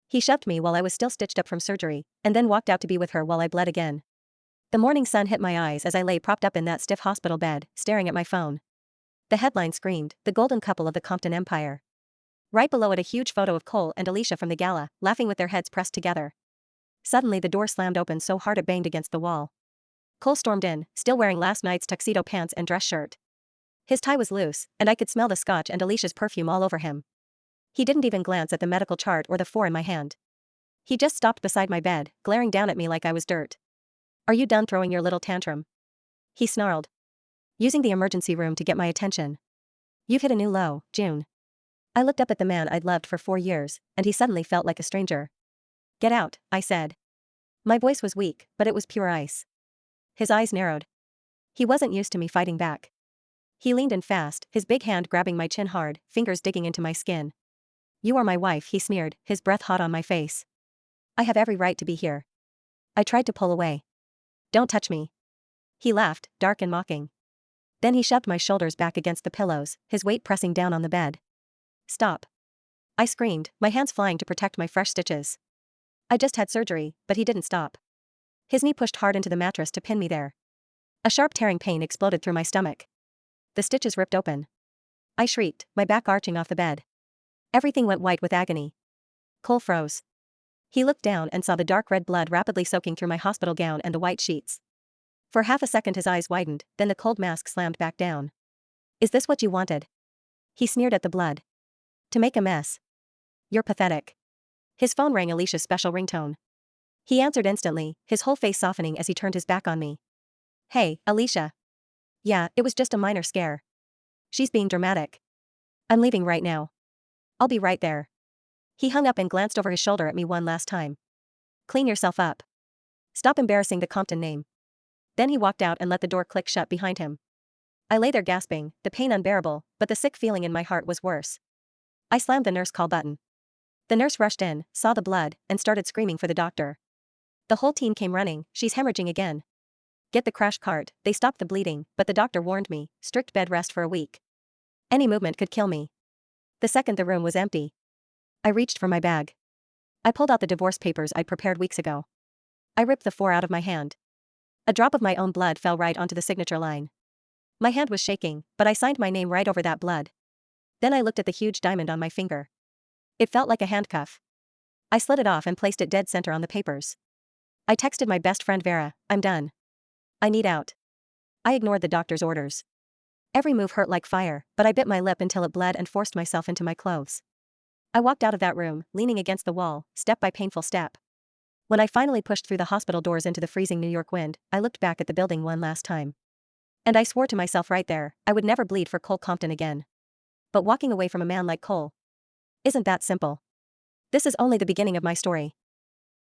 He shoved me while I was still stitched up from surgery, and then walked out to be with her while I bled again. The morning sun hit my eyes as I lay propped up in that stiff hospital bed, staring at my phone. The headline screamed, "The Golden Couple of the Compton Empire." Right below it a huge photo of Cole and Alicia from the gala, laughing with their heads pressed together. Suddenly the door slammed open so hard it banged against the wall. Cole stormed in, still wearing last night's tuxedo pants and dress shirt. His tie was loose, and I could smell the scotch and Alicia's perfume all over him. He didn't even glance at the medical chart or the 4 in my hand. He just stopped beside my bed, glaring down at me like I was dirt. "Are you done throwing your little tantrum?" he snarled. "Using the emergency room to get my attention. You've hit a new low, June." I looked up at the man I'd loved for 4 years, and he suddenly felt like a stranger. "Get out," I said. My voice was weak, but it was pure ice. His eyes narrowed. He wasn't used to me fighting back. He leaned in fast, his big hand grabbing my chin hard, fingers digging into my skin. "You are my wife," he sneered, his breath hot on my face. "I have every right to be here." I tried to pull away. "Don't touch me." He laughed, dark and mocking. Then he shoved my shoulders back against the pillows, his weight pressing down on the bed. "Stop." I screamed, my hands flying to protect my fresh stitches. I just had surgery, but he didn't stop. His knee pushed hard into the mattress to pin me there. A sharp tearing pain exploded through my stomach. The stitches ripped open. I shrieked, my back arching off the bed. Everything went white with agony. Cole froze. He looked down and saw the dark red blood rapidly soaking through my hospital gown and the white sheets. For half a second his eyes widened, then the cold mask slammed back down. "Is this what you wanted?" he sneered at the blood. "To make a mess? You're pathetic." His phone rang Alicia's special ringtone. He answered instantly, his whole face softening as he turned his back on me. "Hey, Alicia." "Yeah, it was just a minor scare." "She's being dramatic." "I'm leaving right now." "I'll be right there." He hung up and glanced over his shoulder at me one last time. "Clean yourself up. Stop embarrassing the Compton name." Then he walked out and let the door click shut behind him. I lay there gasping, the pain unbearable, but the sick feeling in my heart was worse. I slammed the nurse call button. The nurse rushed in, saw the blood, and started screaming for the doctor. The whole team came running, "She's hemorrhaging again." "Get the crash cart." They stopped the bleeding, but the doctor warned me, strict bed rest for a week. Any movement could kill me. The second the room was empty. I reached for my bag. I pulled out the divorce papers I'd prepared weeks ago. I ripped the 4 out of my hand. A drop of my own blood fell right onto the signature line. My hand was shaking, but I signed my name right over that blood. Then I looked at the huge diamond on my finger. It felt like a handcuff. I slid it off and placed it dead center on the papers. I texted my best friend Vera, "I'm done. I need out." I ignored the doctor's orders. Every move hurt like fire, but I bit my lip until it bled and forced myself into my clothes. I walked out of that room, leaning against the wall, step by painful step. When I finally pushed through the hospital doors into the freezing New York wind, I looked back at the building one last time. And I swore to myself right there, I would never bleed for Cole Compton again. But walking away from a man like Cole isn't that simple. This is only the beginning of my story.